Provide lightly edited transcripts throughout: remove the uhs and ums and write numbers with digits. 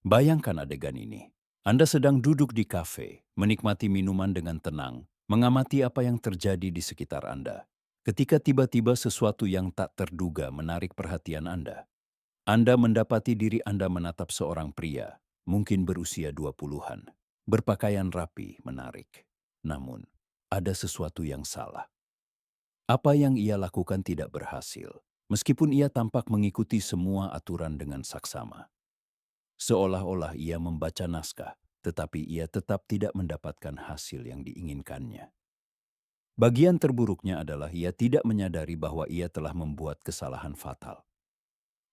Bayangkan adegan ini. Anda sedang duduk di kafe, menikmati minuman dengan tenang, mengamati apa yang terjadi di sekitar Anda. Ketika tiba-tiba sesuatu yang tak terduga menarik perhatian Anda mendapati diri Anda menatap seorang pria, mungkin berusia 20-an, berpakaian rapi, menarik. Namun, ada sesuatu yang salah. Apa yang ia lakukan tidak berhasil, meskipun ia tampak mengikuti semua aturan dengan saksama. Seolah-olah ia membaca naskah, tetapi ia tetap tidak mendapatkan hasil yang diinginkannya. Bagian terburuknya adalah ia tidak menyadari bahwa ia telah membuat kesalahan fatal.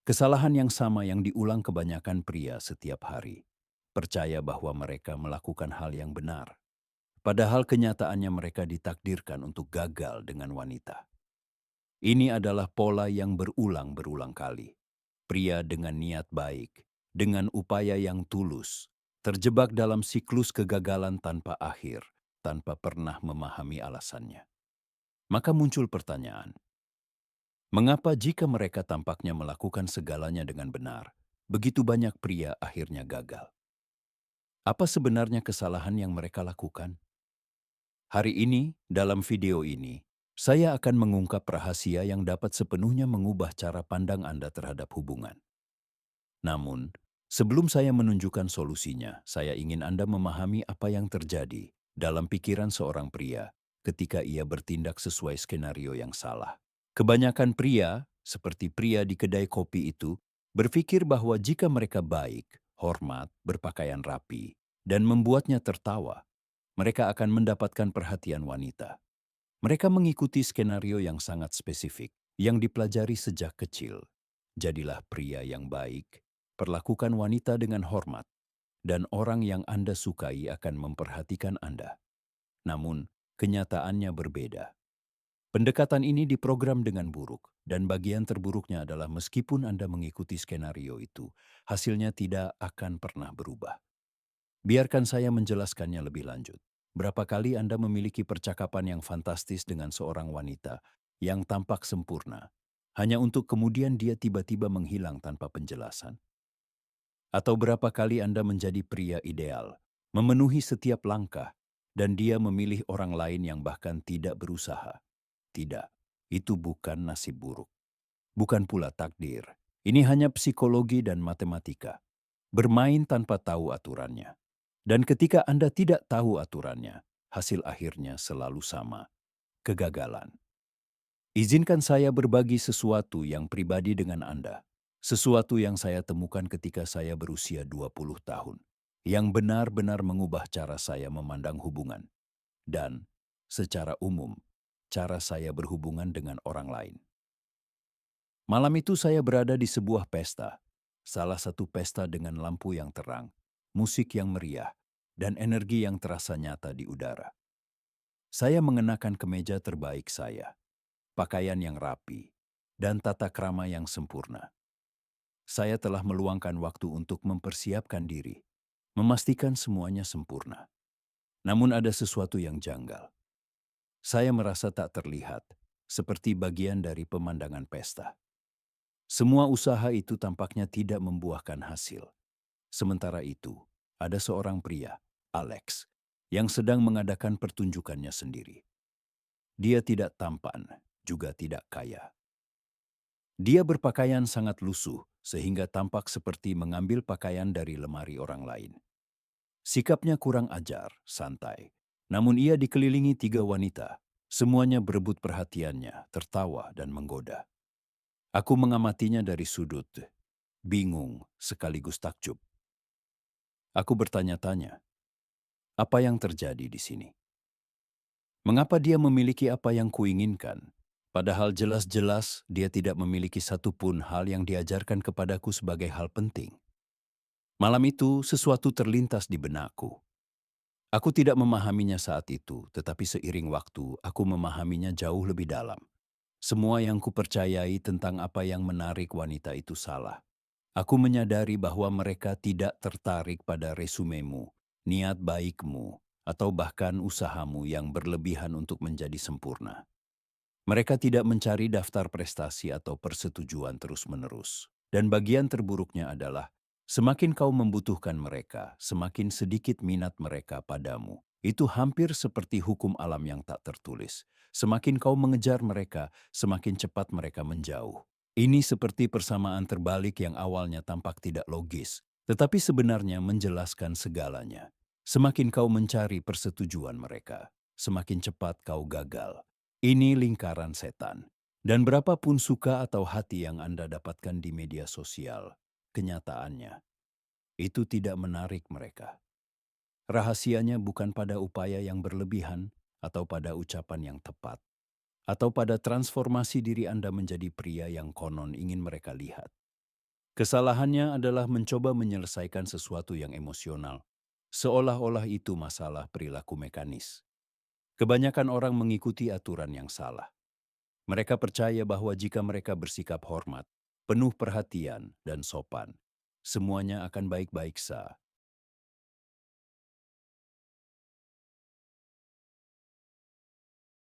Kesalahan yang sama yang diulang kebanyakan pria setiap hari. Percaya bahwa mereka melakukan hal yang benar, padahal kenyataannya mereka ditakdirkan untuk gagal dengan wanita. Ini adalah pola yang berulang-berulang kali. Pria dengan niat baik, dengan upaya yang tulus, terjebak dalam siklus kegagalan tanpa akhir, tanpa pernah memahami alasannya. Maka muncul pertanyaan, mengapa jika mereka tampaknya melakukan segalanya dengan benar, begitu banyak pria akhirnya gagal? Apa sebenarnya kesalahan yang mereka lakukan? Hari ini, dalam video ini, saya akan mengungkap rahasia yang dapat sepenuhnya mengubah cara pandang Anda terhadap hubungan. Namun, sebelum saya menunjukkan solusinya, saya ingin Anda memahami apa yang terjadi dalam pikiran seorang pria ketika ia bertindak sesuai skenario yang salah. Kebanyakan pria, seperti pria di kedai kopi itu, berpikir bahwa jika mereka baik, hormat, berpakaian rapi, dan membuatnya tertawa, mereka akan mendapatkan perhatian wanita. Mereka mengikuti skenario yang sangat spesifik, yang dipelajari sejak kecil. Jadilah pria yang baik, perlakukan wanita dengan hormat, dan orang yang Anda sukai akan memperhatikan Anda. Namun, kenyataannya berbeda. Pendekatan ini diprogram dengan buruk, dan bagian terburuknya adalah meskipun Anda mengikuti skenario itu, hasilnya tidak akan pernah berubah. Biarkan saya menjelaskannya lebih lanjut. Berapa kali Anda memiliki percakapan yang fantastis dengan seorang wanita yang tampak sempurna, hanya untuk kemudian dia tiba-tiba menghilang tanpa penjelasan? Atau berapa kali Anda menjadi pria ideal, memenuhi setiap langkah, dan dia memilih orang lain yang bahkan tidak berusaha? Tidak, itu bukan nasib buruk. Bukan pula takdir. Ini hanya psikologi dan matematika. Bermain tanpa tahu aturannya. Dan ketika Anda tidak tahu aturannya, hasil akhirnya selalu sama, kegagalan. Izinkan saya berbagi sesuatu yang pribadi dengan Anda. Sesuatu yang saya temukan ketika saya berusia 20 tahun. Yang benar-benar mengubah cara saya memandang hubungan. Dan, secara umum, cara saya berhubungan dengan orang lain. Malam itu saya berada di sebuah pesta. Salah satu pesta dengan lampu yang terang, musik yang meriah, dan energi yang terasa nyata di udara. Saya mengenakan kemeja terbaik saya, pakaian yang rapi, dan tata krama yang sempurna. Saya telah meluangkan waktu untuk mempersiapkan diri, memastikan semuanya sempurna. Namun ada sesuatu yang janggal. Saya merasa tak terlihat, seperti bagian dari pemandangan pesta. Semua usaha itu tampaknya tidak membuahkan hasil. Sementara itu, ada seorang pria, Alex, yang sedang mengadakan pertunjukannya sendiri. Dia tidak tampan, juga tidak kaya. Dia berpakaian sangat lusuh, sehingga tampak seperti mengambil pakaian dari lemari orang lain. Sikapnya kurang ajar, santai. Namun ia dikelilingi 3 wanita. Semuanya berebut perhatiannya, tertawa dan menggoda. Aku mengamatinya dari sudut, bingung sekaligus takjub. Aku bertanya-tanya, apa yang terjadi di sini? Mengapa dia memiliki apa yang kuinginkan, padahal jelas-jelas dia tidak memiliki satupun hal yang diajarkan kepadaku sebagai hal penting? Malam itu, sesuatu terlintas di benakku. Aku tidak memahaminya saat itu, tetapi seiring waktu, aku memahaminya jauh lebih dalam. Semua yang kupercayai tentang apa yang menarik wanita itu salah. Aku menyadari bahwa mereka tidak tertarik pada resumemu, niat baikmu, atau bahkan usahamu yang berlebihan untuk menjadi sempurna. Mereka tidak mencari daftar prestasi atau persetujuan terus-menerus. Dan bagian terburuknya adalah Semakin kau membutuhkan mereka, semakin sedikit minat mereka padamu. Itu hampir seperti hukum alam yang tak tertulis. Semakin kau mengejar mereka, semakin cepat mereka menjauh. Ini seperti persamaan terbalik yang awalnya tampak tidak logis, tetapi sebenarnya menjelaskan segalanya. Semakin kau mencari persetujuan mereka, semakin cepat kau gagal. Ini lingkaran setan. Dan berapapun suka atau hati yang Anda dapatkan di media sosial, kenyataannya itu tidak menarik mereka. Rahasianya bukan pada upaya yang berlebihan atau pada ucapan yang tepat, atau pada transformasi diri Anda menjadi pria yang konon ingin mereka lihat. Kesalahannya adalah mencoba menyelesaikan sesuatu yang emosional, seolah-olah itu masalah perilaku mekanis. Kebanyakan orang mengikuti aturan yang salah. Mereka percaya bahwa jika mereka bersikap hormat, penuh perhatian, dan sopan, semuanya akan baik-baik saja.